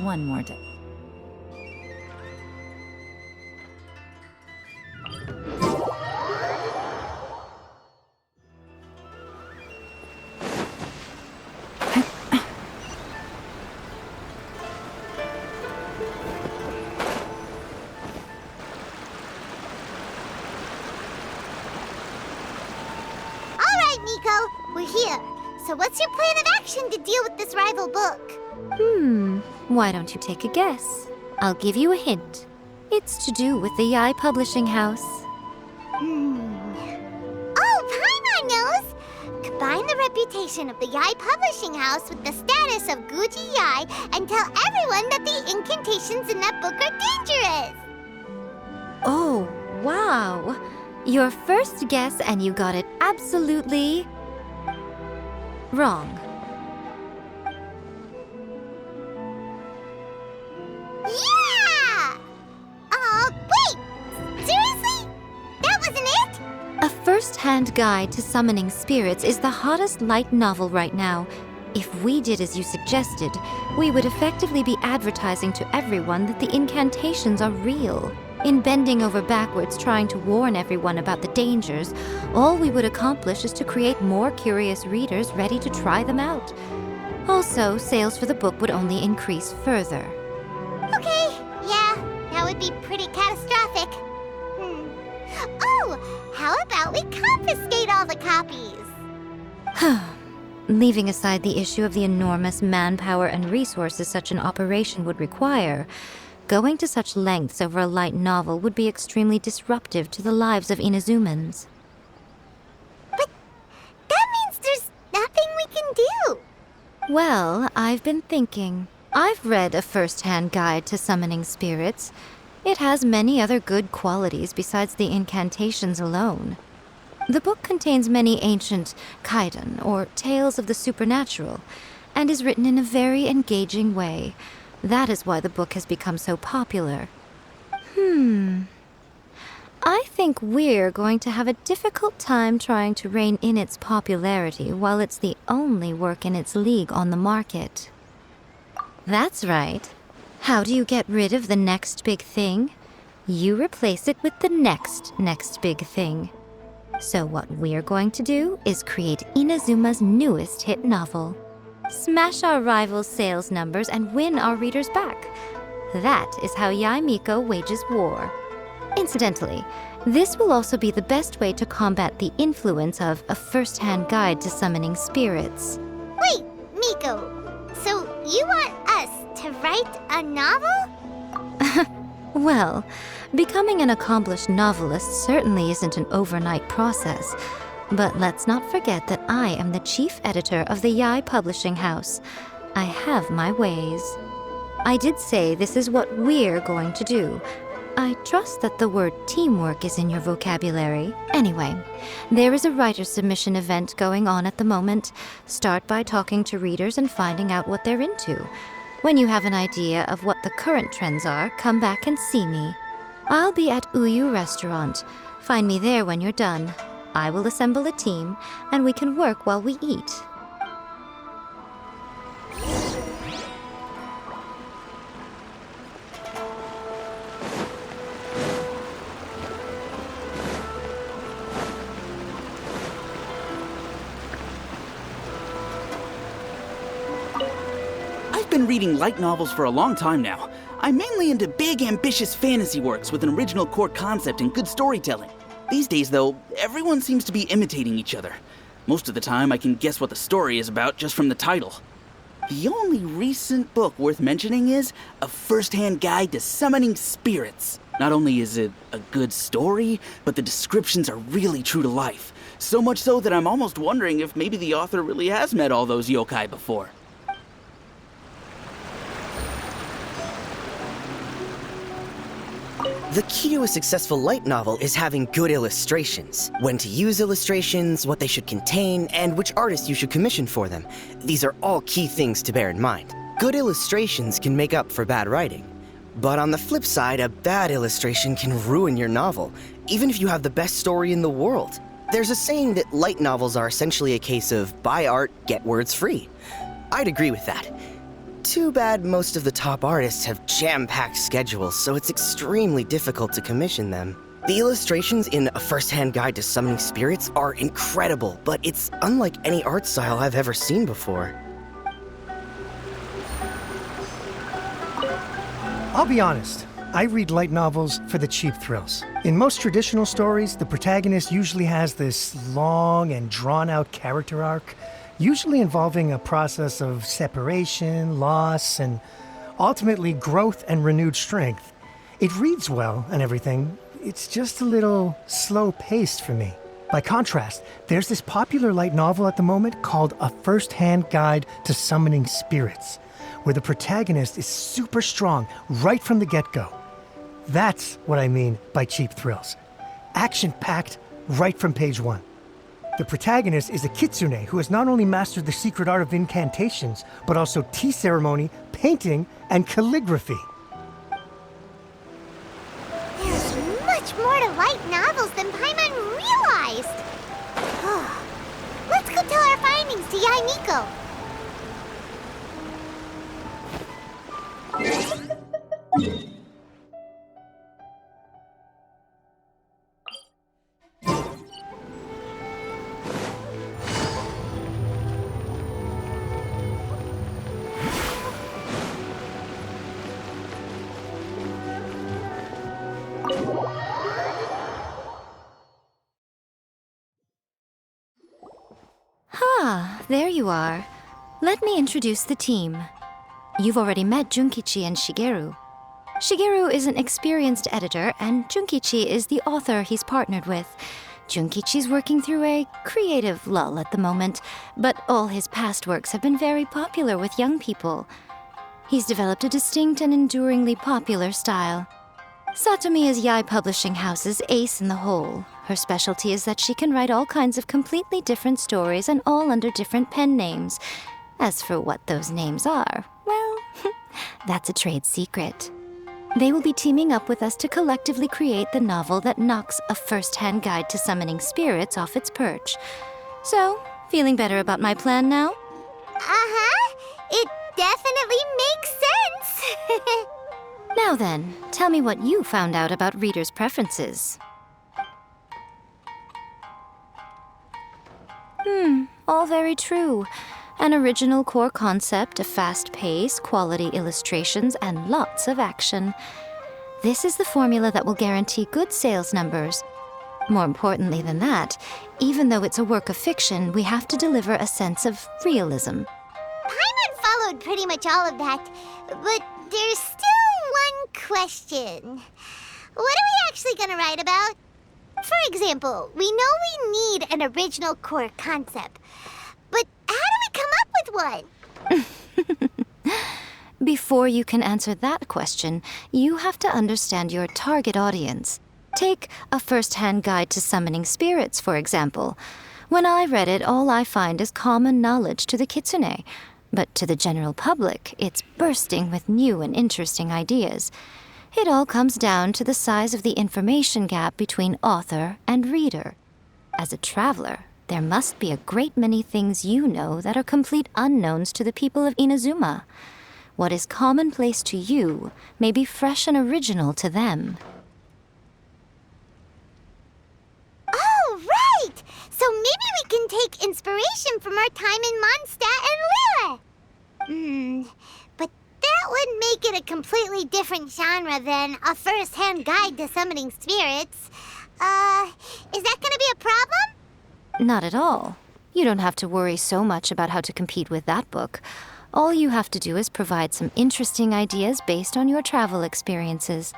One more day. We're here. So what's your plan of action to deal with this rival book? Why don't you take a guess? I'll give you a hint. It's to do with the Yai Publishing House. Oh, Paimon knows! Combine the reputation of the Yai Publishing House with the status of Guji Yai and tell everyone that the incantations in that book are dangerous! Oh, wow! Your first guess and you got it absolutely wrong. Yeah! Wait! Seriously? That wasn't it? A first-hand guide to summoning spirits is the hottest light novel right now. If we did as you suggested, we would effectively be advertising to everyone that the incantations are real. In bending over backwards trying to warn everyone about the dangers, all we would accomplish is to create more curious readers ready to try them out. Also, sales for the book would only increase further. Okay, yeah, that would be pretty catastrophic. Oh, how about we confiscate all the copies? Leaving aside the issue of the enormous manpower and resources such an operation would require, going to such lengths over a light novel would be extremely disruptive to the lives of Inazumans. But that means there's nothing we can do. Well, I've been thinking. I've read a first-hand guide to summoning spirits. It has many other good qualities besides the incantations alone. The book contains many ancient kaidan, or tales of the supernatural, and is written in a very engaging way. That is why the book has become so popular. I think we're going to have a difficult time trying to rein in its popularity while it's the only work in its league on the market. That's right. How do you get rid of the next big thing? You replace it with the next big thing. So what we're going to do is create Inazuma's newest hit novel. Smash our rivals' sales numbers and win our readers back. That is how Yae Miko wages war. Incidentally, this will also be the best way to combat the influence of a first-hand guide to summoning spirits. Wait, Miko, so you want us to write a novel? Well, becoming an accomplished novelist certainly isn't an overnight process. But let's not forget that I am the chief editor of the Yai Publishing House. I have my ways. I did say this is what we're going to do. I trust that the word teamwork is in your vocabulary. Anyway, there is a writer's submission event going on at the moment. Start by talking to readers and finding out what they're into. When you have an idea of what the current trends are, come back and see me. I'll be at Uyu Restaurant. Find me there when you're done. I will assemble a team, and we can work while we eat. I've been reading light novels for a long time now. I'm mainly into big, ambitious fantasy works with an original core concept and good storytelling. These days, though, everyone seems to be imitating each other. Most of the time, I can guess what the story is about just from the title. The only recent book worth mentioning is A First-Hand Guide to Summoning Spirits. Not only is it a good story, but the descriptions are really true to life. So much so that I'm almost wondering if maybe the author really has met all those yokai before. The key to a successful light novel is having good illustrations. When to use illustrations, what they should contain, and which artist you should commission for them. These are all key things to bear in mind. Good illustrations can make up for bad writing. But on the flip side, a bad illustration can ruin your novel, even if you have the best story in the world. There's a saying that light novels are essentially a case of buy art, get words free. I'd agree with that. Too bad most of the top artists have jam-packed schedules, so it's extremely difficult to commission them. The illustrations in A First-Hand Guide to Summoning Spirits are incredible, but it's unlike any art style I've ever seen before. I'll be honest, I read light novels for the cheap thrills. In most traditional stories, the protagonist usually has this long and drawn-out character arc, usually involving a process of separation, loss, and ultimately growth and renewed strength. It reads well and everything, it's just a little slow-paced for me. By contrast, there's this popular light novel at the moment called A First-Hand Guide to Summoning Spirits, where the protagonist is super strong right from the get-go. That's what I mean by cheap thrills. Action-packed right from page 1. The protagonist is a kitsune who has not only mastered the secret art of incantations, but also tea ceremony, painting, and calligraphy. There's much more to light novels than Paimon realized. Let's go tell our findings to Yai Miko. There you are. Let me introduce the team. You've already met Junkichi and Shigeru. Shigeru is an experienced editor, and Junkichi is the author he's partnered with. Junkichi's working through a creative lull at the moment, but all his past works have been very popular with young people. He's developed a distinct and enduringly popular style. Satomi is Yai Publishing House's ace in the hole. Her specialty is that she can write all kinds of completely different stories and all under different pen names. As for what those names are, well, that's a trade secret. They will be teaming up with us to collectively create the novel that knocks A First-Hand Guide to Summoning Spirits off its perch. So, feeling better about my plan now? Uh-huh. It definitely makes sense. Now then, tell me what you found out about readers' preferences. All very true. An original core concept, a fast pace, quality illustrations, and lots of action. This is the formula that will guarantee good sales numbers. More importantly than that, even though it's a work of fiction, we have to deliver a sense of realism. Paimon followed pretty much all of that, but there's still one question. What are we actually gonna write about? For example, we know we need an original core concept, but how do we come up with one? Before you can answer that question, you have to understand your target audience. Take A First-Hand Guide to Summoning Spirits, for example. When I read it, all I find is common knowledge to the kitsune. But to the general public, it's bursting with new and interesting ideas. It all comes down to the size of the information gap between author and reader. As a traveler, there must be a great many things you know that are complete unknowns to the people of Inazuma. What is commonplace to you may be fresh and original to them. Oh, right! So maybe we can take inspiration from our time in Mondstadt and Liyue. But that would make it a completely different genre than A First-Hand Guide to Summoning Spirits. Is that gonna be a problem? Not at all. You don't have to worry so much about how to compete with that book. All you have to do is provide some interesting ideas based on your travel experiences.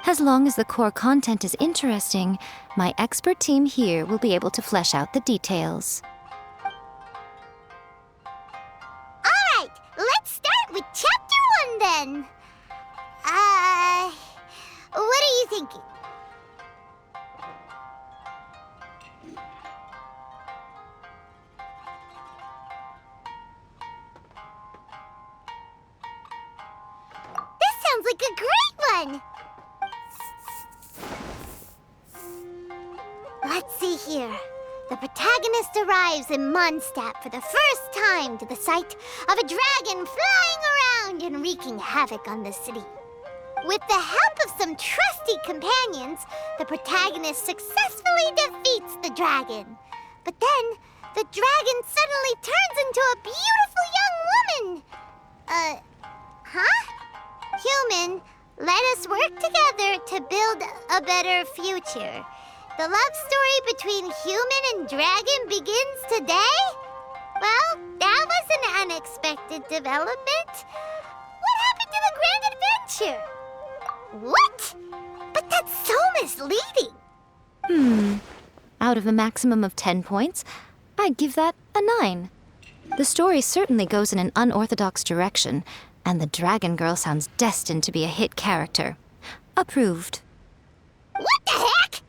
As long as the core content is interesting, my expert team here will be able to flesh out the details. Alright, let's start with Chapter 1 then. What are you thinking? This sounds like a great one! Let's see here. The protagonist arrives in Mondstadt for the first time to the sight of a dragon flying dragon wreaking havoc on the city. With the help of some trusty companions, the protagonist successfully defeats the dragon. But then, the dragon suddenly turns into a beautiful young woman. Human, let us work together to build a better future. The love story between human and dragon begins today? Well, that was an unexpected development. What happened to the grand adventure? What? But that's so misleading. Out of a maximum of 10 points, I'd give that a 9. The story certainly goes in an unorthodox direction, and the Dragon Girl sounds destined to be a hit character. Approved. What the heck?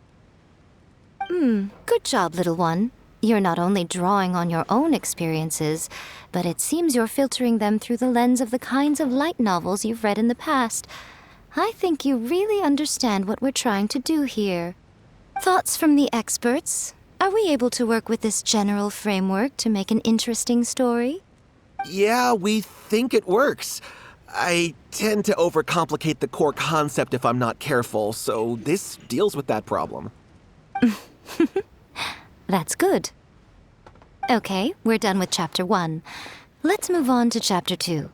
Good job, little one. You're not only drawing on your own experiences, but it seems you're filtering them through the lens of the kinds of light novels you've read in the past. I think you really understand what we're trying to do here. Thoughts from the experts? Are we able to work with this general framework to make an interesting story? Yeah, we think it works. I tend to overcomplicate the core concept if I'm not careful, so this deals with that problem. That's good. Okay, we're done with Chapter 1. Let's move on to Chapter 2.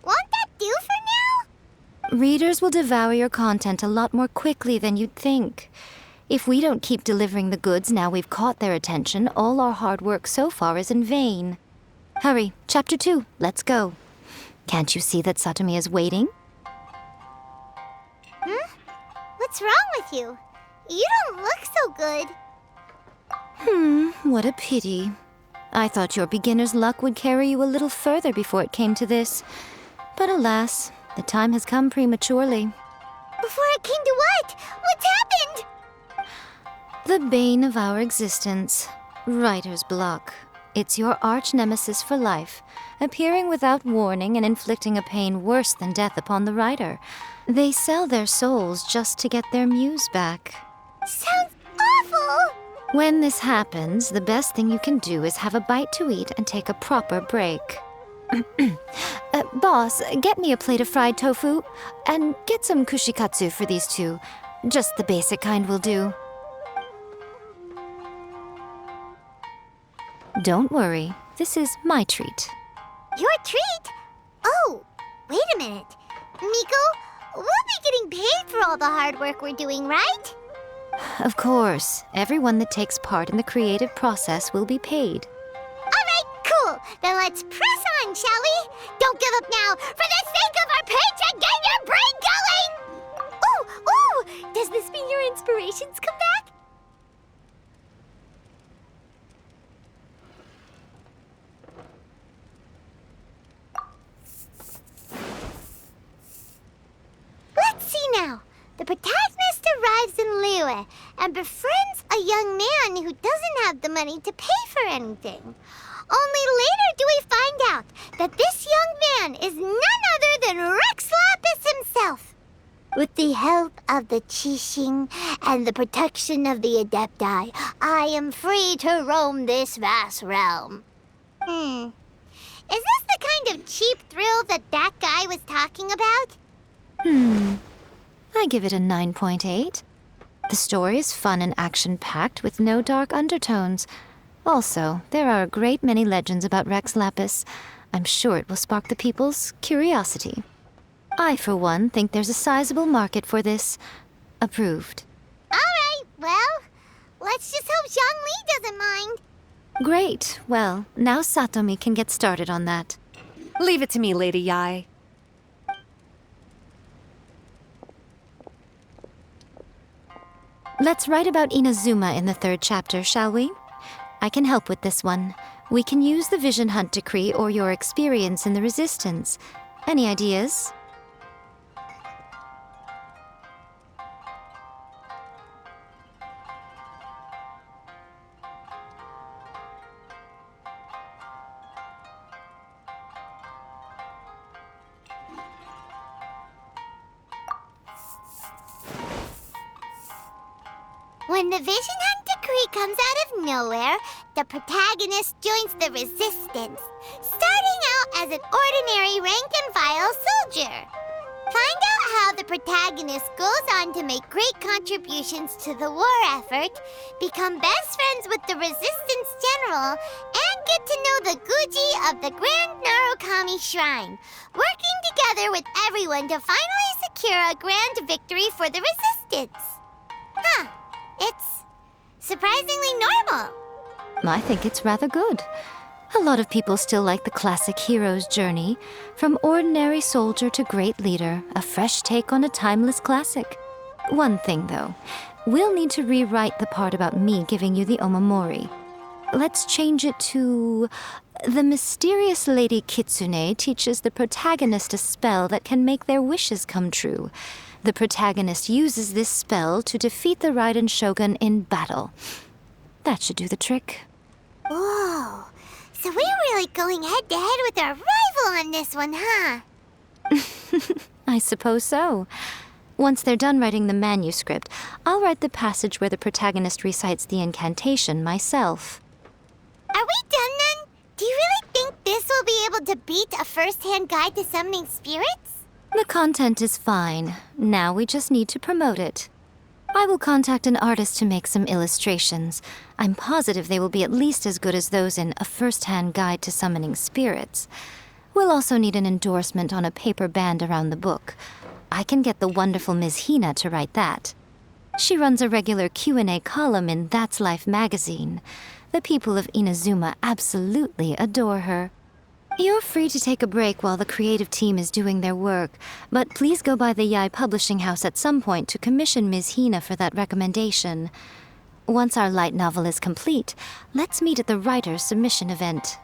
Won't that do for now? Readers will devour your content a lot more quickly than you'd think. If we don't keep delivering the goods now we've caught their attention, all our hard work so far is in vain. Hurry, Chapter 2, let's go. Can't you see that Satomi is waiting? What's wrong with you? You don't look so good. What a pity. I thought your beginner's luck would carry you a little further before it came to this. But alas, the time has come prematurely. Before it came to what? What's happened? The bane of our existence, writer's block. It's your arch nemesis for life, appearing without warning and inflicting a pain worse than death upon the writer. They sell their souls just to get their muse back. Sounds awful! When this happens, the best thing you can do is have a bite to eat and take a proper break. Boss, get me a plate of fried tofu, and get some kushikatsu for these two. Just the basic kind will do. Don't worry, this is my treat. Your treat? Oh, wait a minute. Miko, we'll be getting paid for all the hard work we're doing, right? Of course, everyone that takes part in the creative process will be paid. All right, cool. Then let's press on, shall we? Don't give up now. For the sake of our paycheck, get your brain going! Ooh! Does this mean your inspirations come back? Let's see now. The protagonist arrives in Liyue and befriends a young man who doesn't have the money to pay for anything. Only later do we find out that this young man is none other than Rex Lapis himself. With the help of the Qixing and the protection of the Adepti, I am free to roam this vast realm. Is this the kind of cheap thrill that guy was talking about? I give it a 9.8. The story is fun and action-packed with no dark undertones. Also, there are a great many legends about Rex Lapis. I'm sure it will spark the people's curiosity. I, for one, think there's a sizable market for this. Approved. All right, well, let's just hope Zhongli doesn't mind. Great. Well, now Satomi can get started on that. Leave it to me, Lady Yai. Let's write about Inazuma in the 3rd chapter, shall we? I can help with this one. We can use the Vision Hunt Decree or your experience in the Resistance. Any ideas? When the Vision Hunt Valkyrie comes out of nowhere, the protagonist joins the resistance, starting out as an ordinary rank-and-file soldier. Find out how the protagonist goes on to make great contributions to the war effort, become best friends with the resistance general, and get to know the Guji of the Grand Narukami Shrine, working together with everyone to finally secure a grand victory for the resistance. Huh. It's surprisingly normal. I think it's rather good. A lot of people still like the classic hero's journey, from ordinary soldier to great leader, a fresh take on a timeless classic. One thing, though, we'll need to rewrite the part about me giving you the omamori. Let's change it to... The mysterious Lady Kitsune teaches the protagonist a spell that can make their wishes come true. The protagonist uses this spell to defeat the Raiden Shogun in battle. That should do the trick. Whoa. So we're really going head-to-head with our rival on this one, huh? I suppose so. Once they're done writing the manuscript, I'll write the passage where the protagonist recites the incantation myself. Are we done then? Do you really think this will be able to beat a first-hand guide to summoning spirits? The content is fine. Now we just need to promote it. I will contact an artist to make some illustrations. I'm positive they will be at least as good as those in A First-Hand Guide to Summoning Spirits. We'll also need an endorsement on a paper band around the book. I can get the wonderful Ms. Hina to write that. She runs a regular Q&A column in That's Life magazine. The people of Inazuma absolutely adore her. You're free to take a break while the creative team is doing their work, but please go by the Yai Publishing House at some point to commission Ms. Hina for that recommendation. Once our light novel is complete, let's meet at the writer's submission event.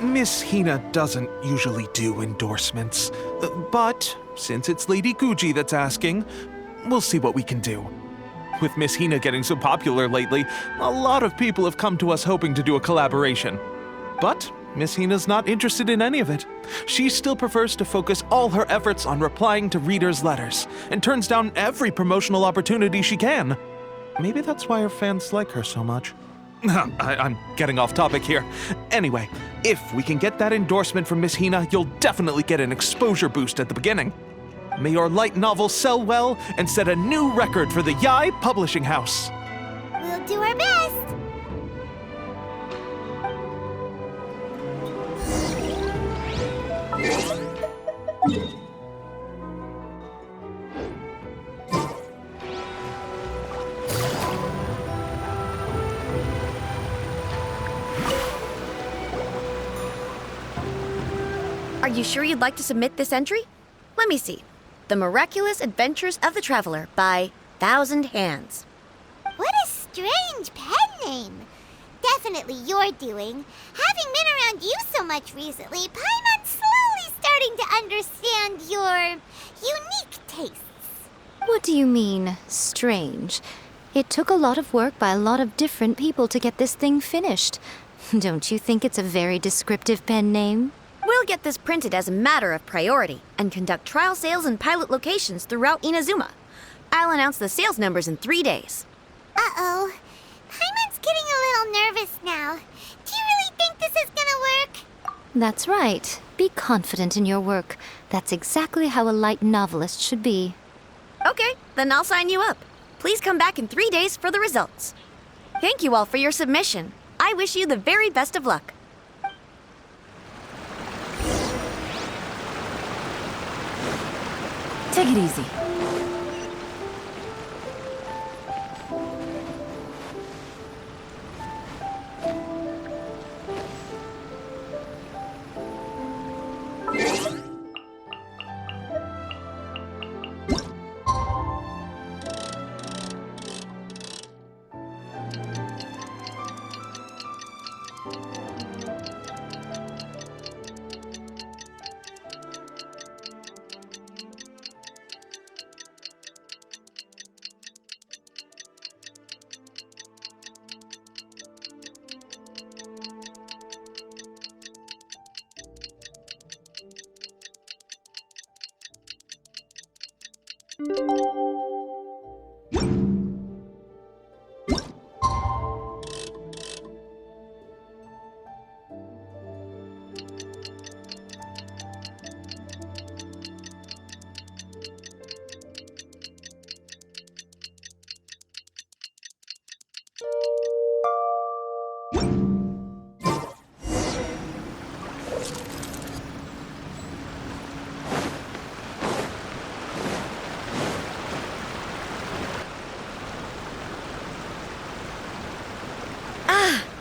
Miss Hina doesn't usually do endorsements, but since it's Lady Guji that's asking, we'll see what we can do. With Miss Hina getting so popular lately, a lot of people have come to us hoping to do a collaboration. But Miss Hina's not interested in any of it. She still prefers to focus all her efforts on replying to readers' letters, and turns down every promotional opportunity she can. Maybe that's why her fans like her so much. I'm getting off topic here. Anyway, if we can get that endorsement from Miss Hina, you'll definitely get an exposure boost at the beginning. May your light novel sell well and set a new record for the Yai Publishing House. We'll do our best. Are you sure you'd like to submit this entry? Let me see. The Miraculous Adventures of the Traveler by Thousand Hands. What a strange pen name. Definitely your doing. Having been around you so much recently, Paimon's slowly starting to understand your unique tastes. What do you mean, strange? It took a lot of work by a lot of different people to get this thing finished. Don't you think it's a very descriptive pen name? We'll get this printed as a matter of priority and conduct trial sales in pilot locations throughout Inazuma. I'll announce the sales numbers in 3 days. Uh-oh. Paimon's getting a little nervous now. Do you really think this is gonna work? That's right. Be confident in your work. That's exactly how a light novelist should be. Okay, then I'll sign you up. Please come back in 3 days for the results. Thank you all for your submission. I wish you the very best of luck. Take it easy.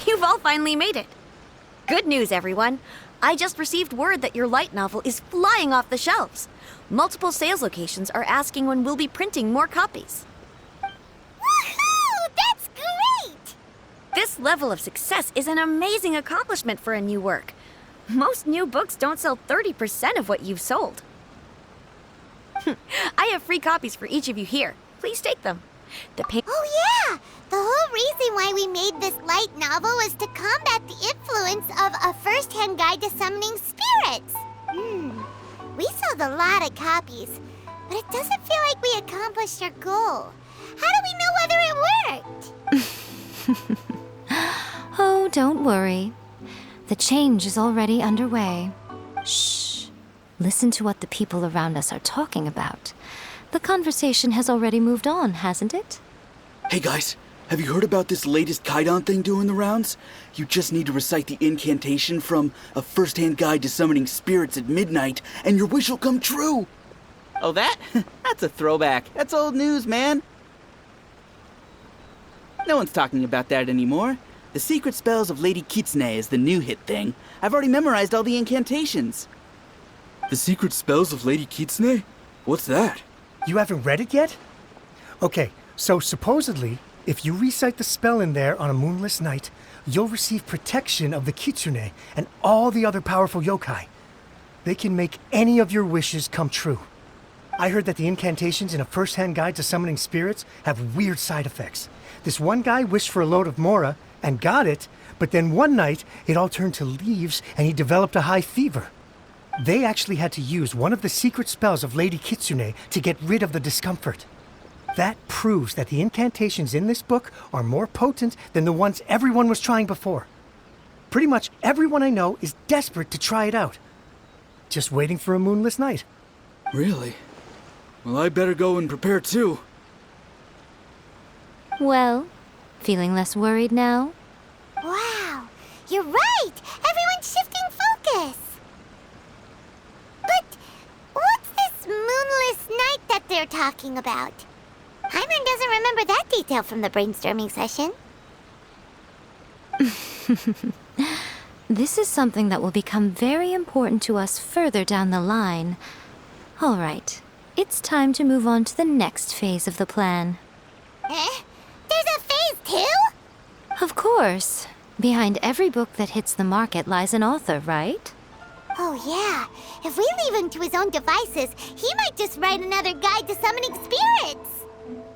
You've all finally made it. Good news, everyone. I just received word that your light novel is flying off the shelves. Multiple sales locations are asking when we'll be printing more copies. Woohoo! That's great! This level of success is an amazing accomplishment for a new work. Most new books don't sell 30% of what you've sold. I have free copies for each of you here. Please take them. Oh yeah! The whole reason why we made this light novel was to combat the influence of a first-hand guide to summoning spirits. We sold a lot of copies, but it doesn't feel like we accomplished our goal. How do we know whether it worked? Oh, don't worry. The change is already underway. Shh. Listen to what the people around us are talking about. The conversation has already moved on, hasn't it? Hey guys, have you heard about this latest Kaidan thing doing the rounds? You just need to recite the incantation from A First-Hand Guide to Summoning Spirits at midnight, and your wish will come true! Oh, that? That's a throwback. That's old news, man. No one's talking about that anymore. The Secret Spells of Lady Kitsune is the new hit thing. I've already memorized all the incantations. The Secret Spells of Lady Kitsune? What's that? You haven't read it yet? Okay, so supposedly, if you recite the spell in there on a moonless night, you'll receive protection of the Kitsune and all the other powerful yokai. They can make any of your wishes come true. I heard that the incantations in A First-Hand Guide to Summoning Spirits have weird side effects. This one guy wished for a load of mora and got it, but then one night it all turned to leaves and he developed a high fever. They actually had to use one of the secret spells of Lady Kitsune to get rid of the discomfort. That proves that the incantations in this book are more potent than the ones everyone was trying before. Pretty much everyone I know is desperate to try it out. Just waiting for a moonless night. Really? Well, I better go and prepare too. Well, feeling less worried now? Wow, you're right! Everyone's shifting focus! But what's this moonless night that they're talking about? Hyman doesn't remember that detail from the brainstorming session. This is something that will become very important to us further down the line. All right, it's time to move on to the next phase of the plan. There's a phase 2? Of course. Behind every book that hits the market lies an author, right? Oh yeah, if we leave him to his own devices, he might just write another guide to summoning spirits.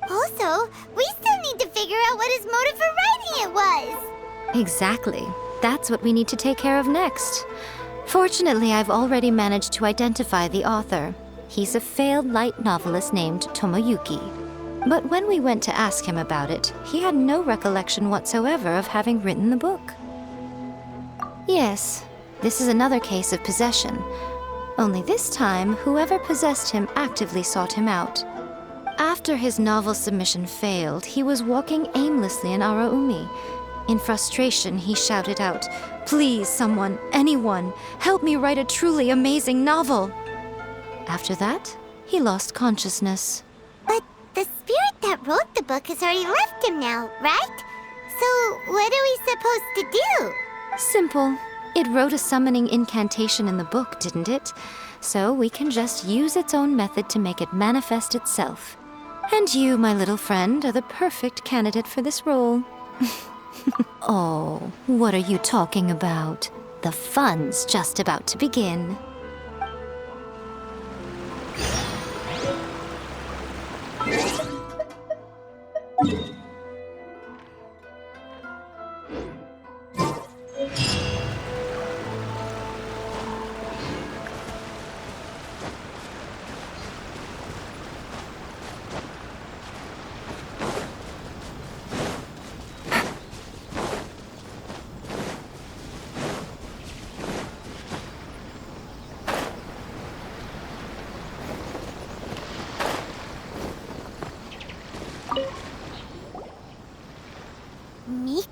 Also, we still need to figure out what his motive for writing it was. Exactly. That's what we need to take care of next. Fortunately, I've already managed to identify the author. He's a failed light novelist named Tomoyuki. But when we went to ask him about it, he had no recollection whatsoever of having written the book. Yes, this is another case of possession. Only this time, whoever possessed him actively sought him out. After his novel submission failed, he was walking aimlessly in Araumi. In frustration, he shouted out, "Please, someone, anyone, help me write a truly amazing novel!" After that, he lost consciousness. But the spirit that wrote the book has already left him now, right? So what are we supposed to do? Simple. It wrote a summoning incantation in the book, didn't it? So we can just use its own method to make it manifest itself. And you, my little friend, are the perfect candidate for this role. Oh, what are you talking about? The fun's just about to begin.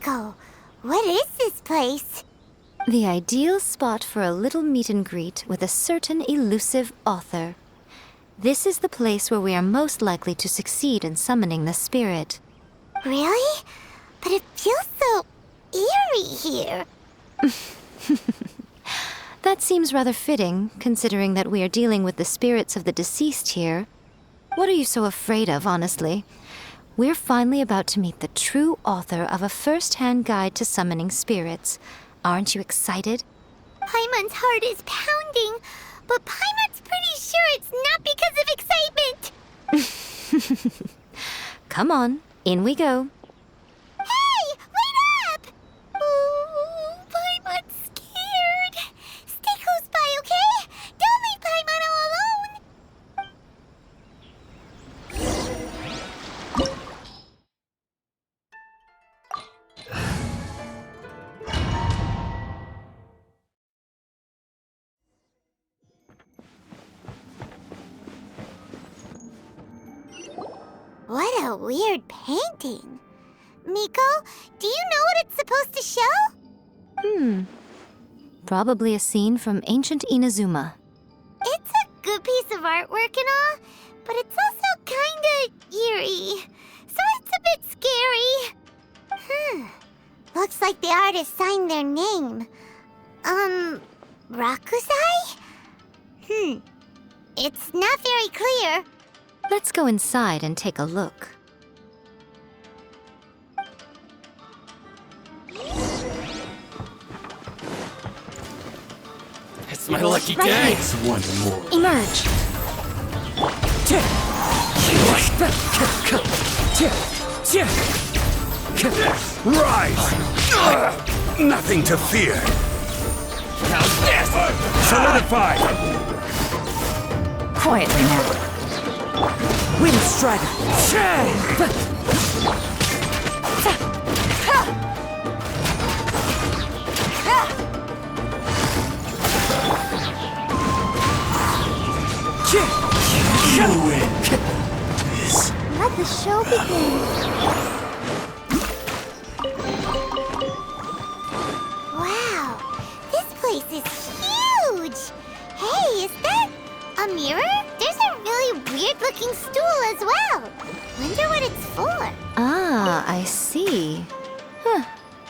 Miko, what is this place? The ideal spot for a little meet and greet with a certain elusive author. This is the place where we are most likely to succeed in summoning the spirit. Really? But it feels so eerie here. That seems rather fitting, considering that we are dealing with the spirits of the deceased here. What are you so afraid of, honestly? We're finally about to meet the true author of a first-hand guide to summoning spirits. Aren't you excited? Paimon's heart is pounding, but Paimon's pretty sure it's not because of excitement. Come on, in we go. Hey, wait up! Oh, Paimon's scared. Stay close by, okay? Don't leave Paimon all alone. What a weird painting. Miko, do you know what it's supposed to show? Probably a scene from ancient Inazuma. It's a good piece of artwork and all, but it's also kinda eerie. So it's a bit scary. Looks like the artist signed their name. Rakusai? It's not very clear. Let's go inside and take a look. It's my lucky day. It's one more. Emerge! Rise! Nothing to fear. How's this? Solidify! Quietly now. Wind Strider! You win. Let the show begin. Wow, this place is huge. Hey, is that a mirror? There's a really weird-looking stool as well. Wonder what it's for. Ah, I see.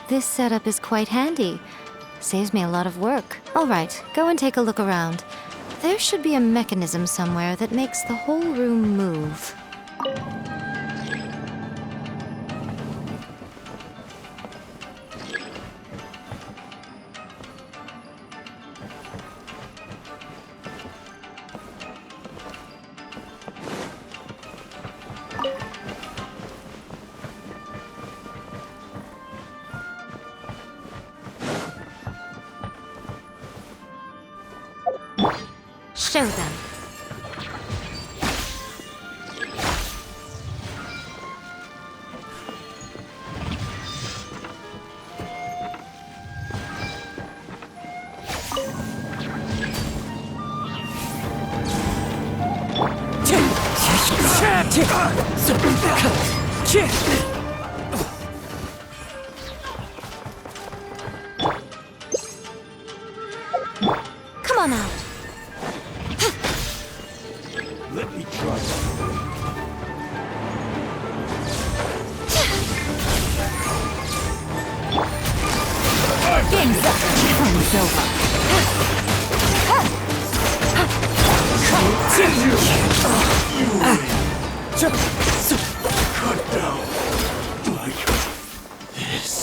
This setup is quite handy. Saves me a lot of work. All right, go and take a look around. There should be a mechanism somewhere that makes the whole room move. Show them. Come on out. Let me try. Game's up! Fun's over! Cut down. Like this.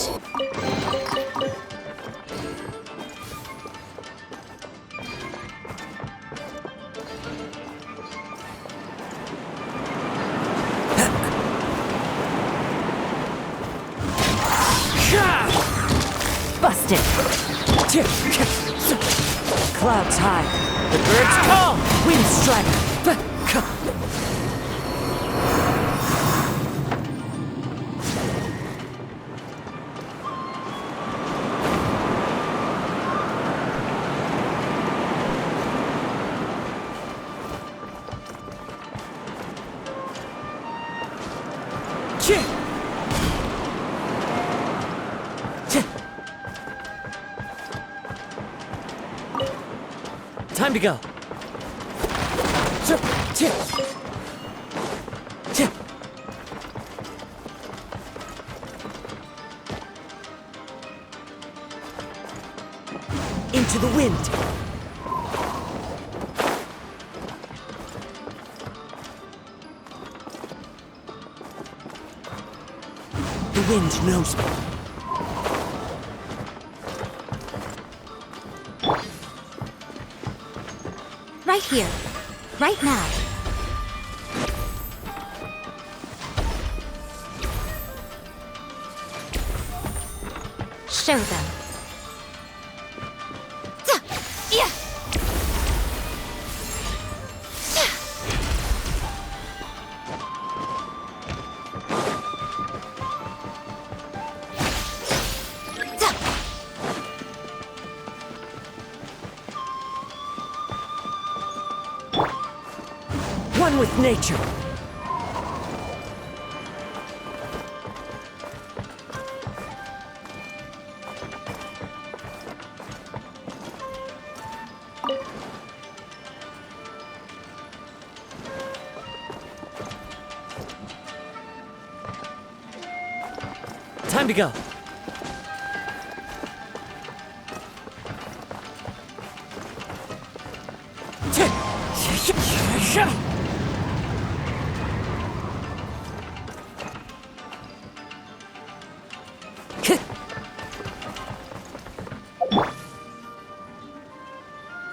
Busted! Clouds high. The birds call! Wind Strider! Time to go. Into the wind. The wind knows me. Right here. Right now. Show them. One with nature. Time to go.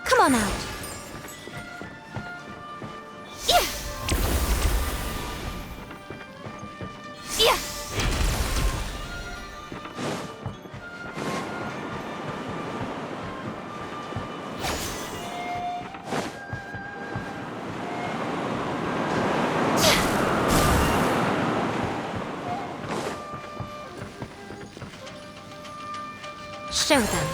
Come on out. Show them.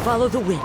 Follow the wind.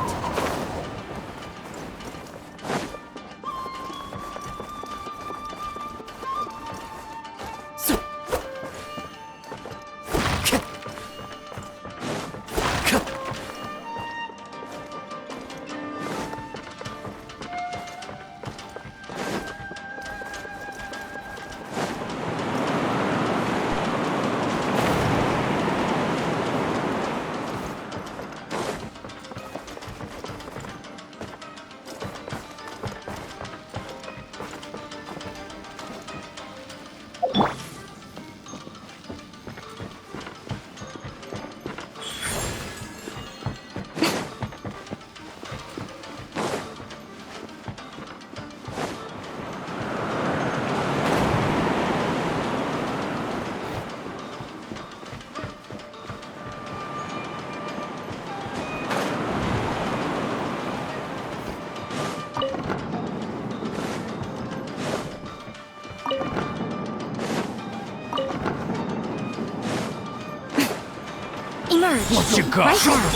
Emerge. What you got? Right now.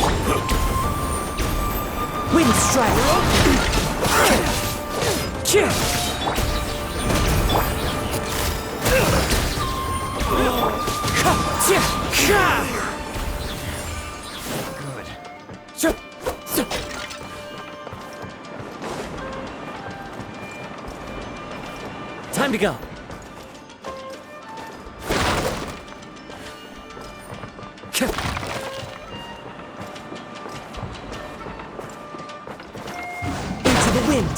Wind strike. Time to go. Into the wind.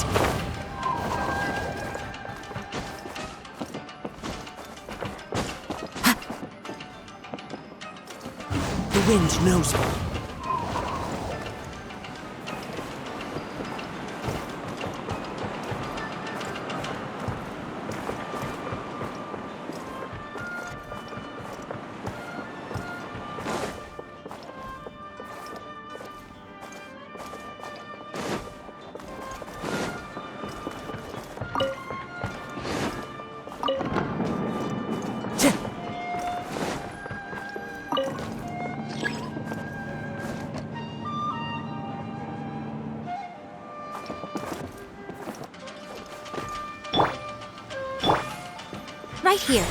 wind knows me. Right here.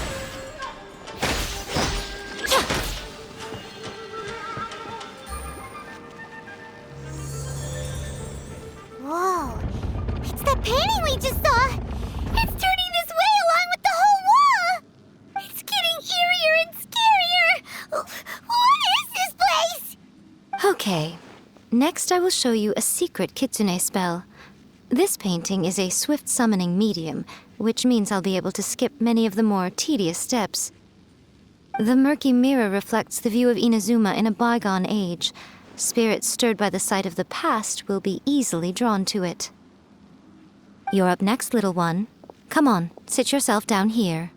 Whoa. It's that painting we just saw. It's turning this way along with the whole wall. It's getting eerier and scarier. What is this place? Okay. Next, I will show you a secret kitsune spell. This painting is a swift summoning medium, which means I'll be able to skip many of the more tedious steps. The murky mirror reflects the view of Inazuma in a bygone age. Spirits stirred by the sight of the past will be easily drawn to it. You're up next, little one. Come on, sit yourself down here.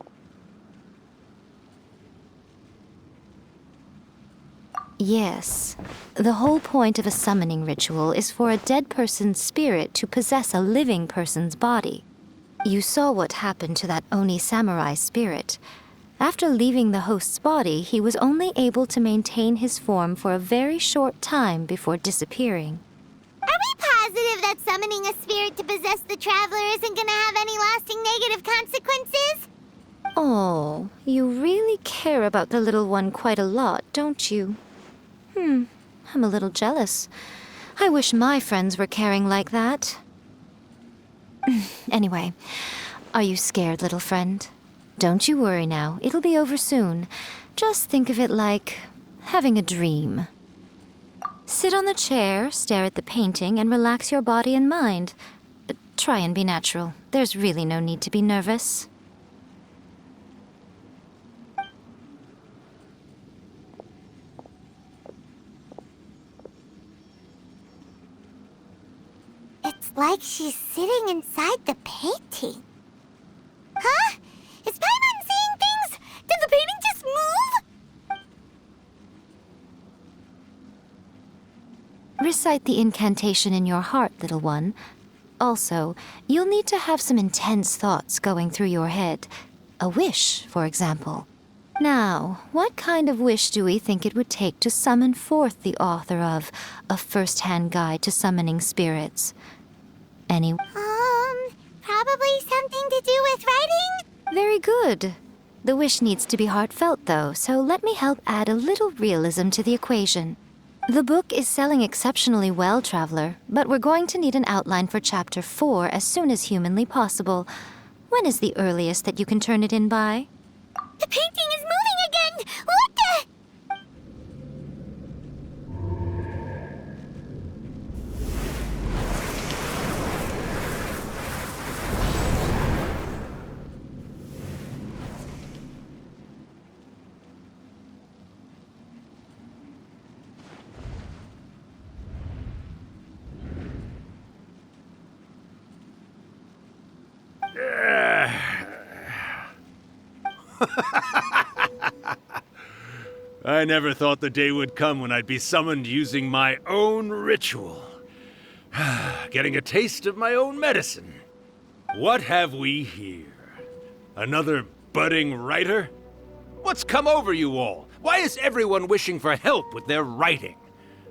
Yes. The whole point of a summoning ritual is for a dead person's spirit to possess a living person's body. You saw what happened to that Oni samurai spirit. After leaving the host's body, he was only able to maintain his form for a very short time before disappearing. Are we positive that summoning a spirit to possess the traveler isn't gonna have any lasting negative consequences? Oh, you really care about the little one quite a lot, don't you? I'm a little jealous. I wish my friends were caring like that. Anyway, are you scared, little friend? Don't you worry now, it'll be over soon. Just think of it like having a dream. Sit on the chair, stare at the painting, and relax your body and mind. Try and be natural. There's really no need to be nervous. It's like she's sitting inside the painting. Huh? Is Paimon seeing things? Did the painting just move? Recite the incantation in your heart, little one. Also, you'll need to have some intense thoughts going through your head. A wish, for example. Now, what kind of wish do we think it would take to summon forth the author of A First-Hand Guide to Summoning Spirits? Probably something to do with writing? Very good. The wish needs to be heartfelt, though, so let me help add a little realism to the equation. The book is selling exceptionally well, Traveler, but we're going to need an outline for Chapter 4 as soon as humanly possible. When is the earliest that you can turn it in by? The painting is moving again! What the? I never thought the day would come when I'd be summoned using my own ritual. Getting a taste of my own medicine. What have we here? Another budding writer? What's come over you all? Why is everyone wishing for help with their writing?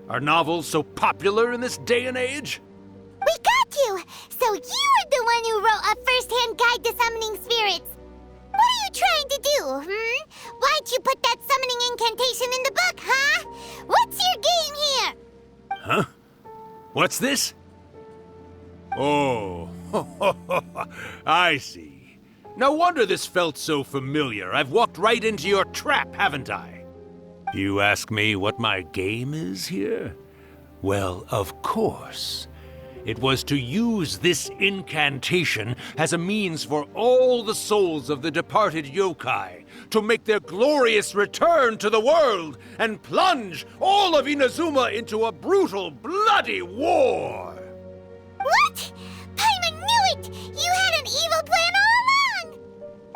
Are novels so popular in this day and age? We got you! So you were the one who wrote A First-Hand Guide to Summoning Spirits. What are you trying to do, Why'd you put that summoning incantation in the book, huh? What's your game here? Huh? What's this? Oh, I see. No wonder this felt so familiar. I've walked right into your trap, haven't I? You ask me what my game is here? Well, of course. It was to use this incantation as a means for all the souls of the departed yokai to make their glorious return to the world and plunge all of Inazuma into a brutal, bloody war. What? Paimon knew it! You had an evil plan all along!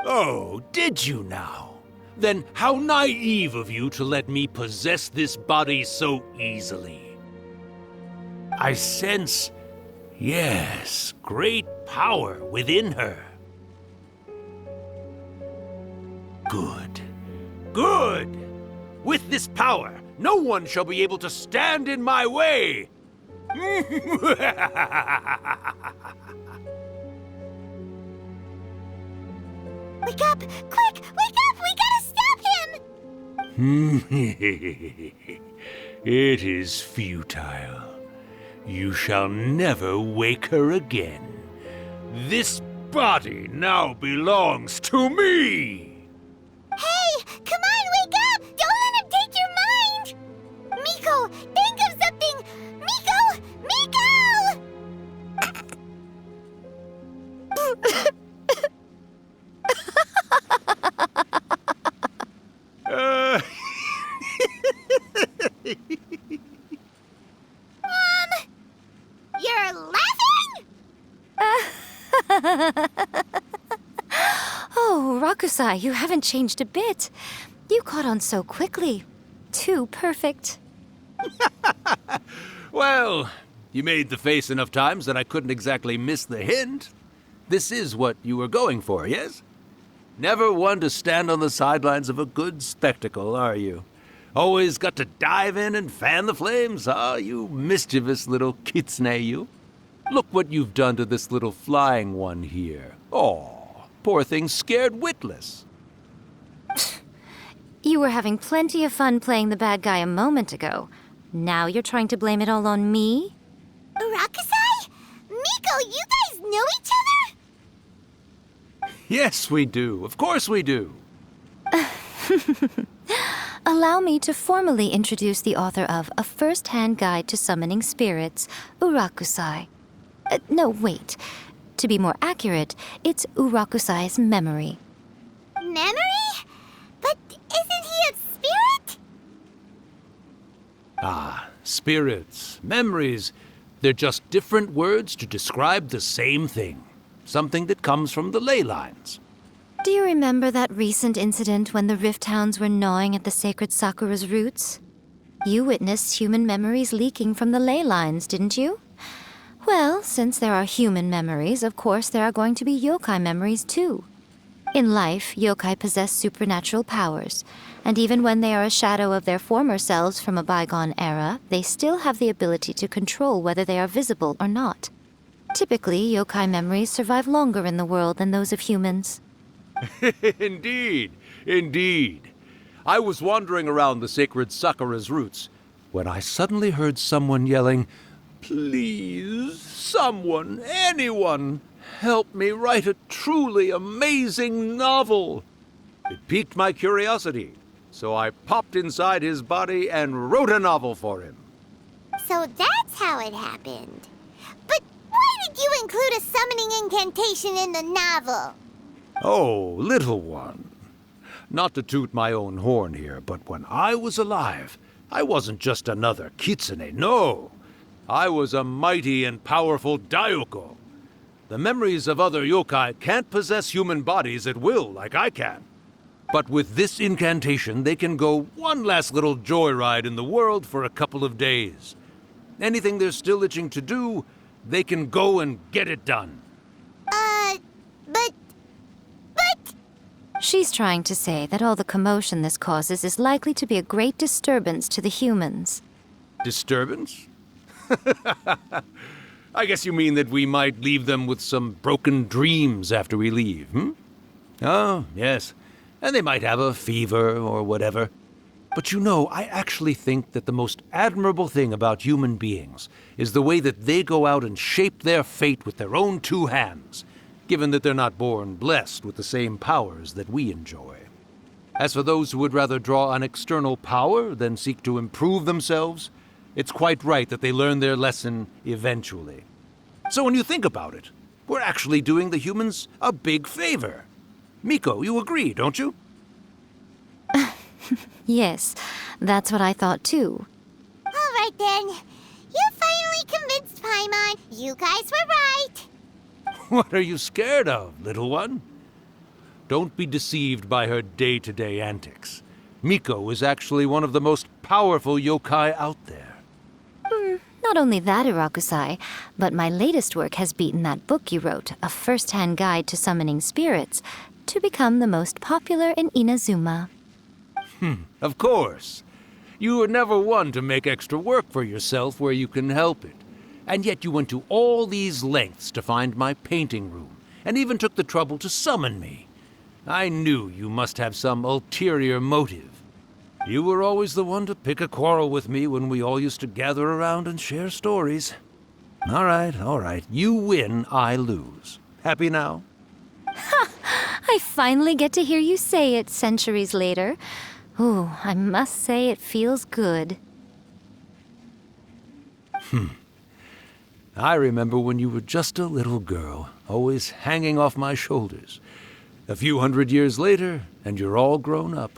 Oh, did you now? Then how naive of you to let me possess this body so easily. I sense, yes, great power within her. Good. Good! With this power, no one shall be able to stand in my way! Wake up! Quick! Wake up! We gotta stop him! It is futile. You shall never wake her again. This body now belongs to me! Hey! Come on, wake up! Don't let him take your mind! Miko, think of something! Miko! Miko! You're laughing? Oh, Rakusai, you haven't changed a bit. You caught on so quickly. Too perfect. Well, you made the face enough times that I couldn't exactly miss the hint. This is what you were going for, yes? Never one to stand on the sidelines of a good spectacle, are you? Always got to dive in and fan the flames, huh? You mischievous little kitsune, you. Look what you've done to this little flying one here. Oh, poor thing scared witless. You were having plenty of fun playing the bad guy a moment ago. Now you're trying to blame it all on me? Rakusai? Miko, you guys know each other? Yes, we do. Of course we do. Allow me to formally introduce the author of A First-Hand Guide to Summoning Spirits, Urakusai. No, wait. To be more accurate, it's Urakusai's memory. Memory? But isn't he a spirit? Ah, spirits, memories. They're just different words to describe the same thing. Something that comes from the ley lines. Do you remember that recent incident when the Rift Hounds were gnawing at the sacred Sakura's roots? You witnessed human memories leaking from the ley lines, didn't you? Well, since there are human memories, of course there are going to be yokai memories too. In life, yokai possess supernatural powers, and even when they are a shadow of their former selves from a bygone era, they still have the ability to control whether they are visible or not. Typically, yokai memories survive longer in the world than those of humans. Indeed, indeed. I was wandering around the sacred Sakura's roots when I suddenly heard someone yelling, "Please, someone, anyone, help me write a truly amazing novel." It piqued my curiosity, so I popped inside his body and wrote a novel for him. So that's how it happened. But why did you include a summoning incantation in the novel? Oh, little one. Not to toot my own horn here, but when I was alive, I wasn't just another kitsune, no. I was a mighty and powerful Daioko. The memories of other yokai can't possess human bodies at will like I can. But with this incantation, they can go one last little joyride in the world for a couple of days. Anything they're still itching to do, they can go and get it done. But... She's trying to say that all the commotion this causes is likely to be a great disturbance to the humans. Disturbance? I guess you mean that we might leave them with some broken dreams after we leave, hmm? Oh, yes. And they might have a fever or whatever. But you know, I actually think that the most admirable thing about human beings is the way that they go out and shape their fate with their own two hands, given that they're not born blessed with the same powers that we enjoy. As for those who would rather draw on external power than seek to improve themselves, it's quite right that they learn their lesson eventually. So when you think about it, we're actually doing the humans a big favor. Miko, you agree, don't you? Yes, that's what I thought too. All right then. You finally convinced Paimon. You guys were right. What are you scared of, little one? Don't be deceived by her day-to-day antics. Miko is actually one of the most powerful yokai out there. Not only that, Irakusai, but my latest work has beaten that book you wrote, A First-Hand Guide to Summoning Spirits, to become the most popular in Inazuma. Of course. You were never one to make extra work for yourself where you can help it. And yet you went to all these lengths to find my painting room, and even took the trouble to summon me. I knew you must have some ulterior motive. You were always the one to pick a quarrel with me when we all used to gather around and share stories. All right. You win, I lose. Happy now? I finally get to hear you say it centuries later. Ooh, I must say it feels good. I remember when you were just a little girl, always hanging off my shoulders. A few 100 years later, and you're all grown up.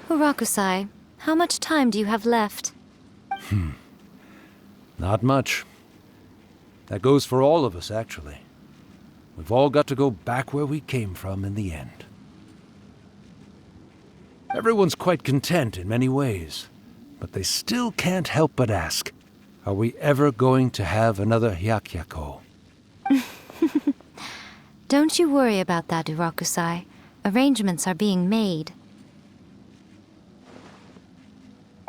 Urakusai, how much time do you have left? Not much. That goes for all of us, actually. We've all got to go back where we came from in the end. Everyone's quite content in many ways, but they still can't help but ask, are we ever going to have another Hyakyako? Don't you worry about that, Urakusai. Arrangements are being made.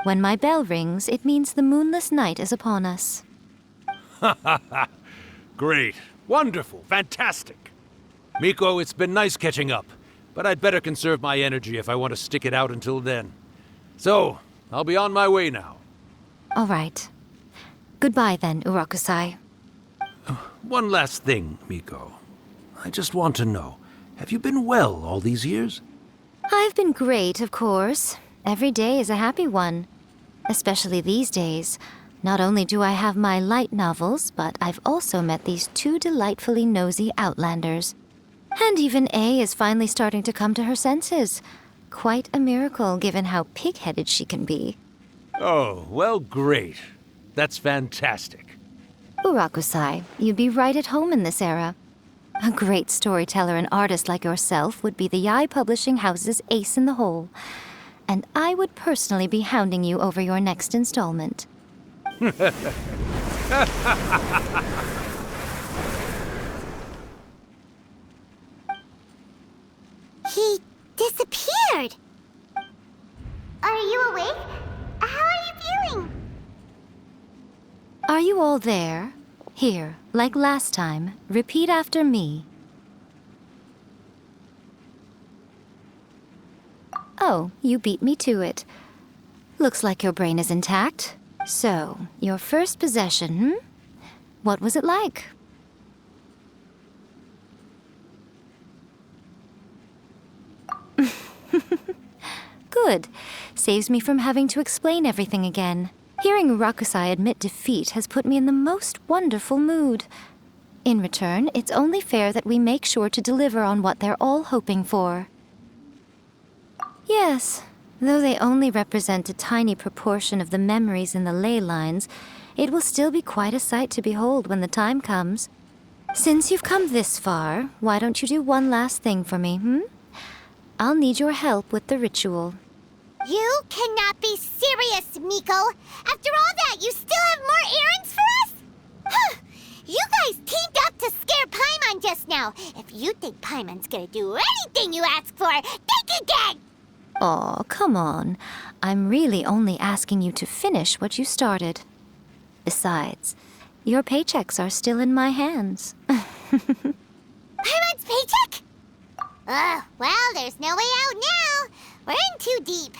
When my bell rings, it means the moonless night is upon us. Great. Wonderful. Fantastic. Miko, it's been nice catching up, but I'd better conserve my energy if I want to stick it out until then. So, I'll be on my way now. All right. Goodbye then, Urakusai. One last thing, Miko. I just want to know, have you been well all these years? I've been great, of course. Every day is a happy one. Especially these days. Not only do I have my light novels, but I've also met these two delightfully nosy outlanders. And even A is finally starting to come to her senses. Quite a miracle, given how pig-headed she can be. Oh, well, great. That's fantastic. Urakusai, you'd be right at home in this era. A great storyteller and artist like yourself would be the Yae Publishing House's ace in the hole. And I would personally be hounding you over your next installment. He disappeared. Are you awake? How are you feeling? Are you all there? Here, like last time, repeat after me. Oh, you beat me to it. Looks like your brain is intact. So, your first possession, What was it like? Good. Saves me from having to explain everything again. Hearing Rakusai admit defeat has put me in the most wonderful mood. In return, it's only fair that we make sure to deliver on what they're all hoping for. Yes, though they only represent a tiny proportion of the memories in the ley lines, it will still be quite a sight to behold when the time comes. Since you've come this far, why don't you do one last thing for me, I'll need your help with the ritual. You cannot be serious, Miko. After all that, you still have more errands for us? Huh. You guys teamed up to scare Paimon just now. If you think Paimon's gonna do anything you ask for, think again! Aw, come on. I'm really only asking you to finish what you started. Besides, your paychecks are still in my hands. Paimon's paycheck? Well, there's no way out now. We're in too deep.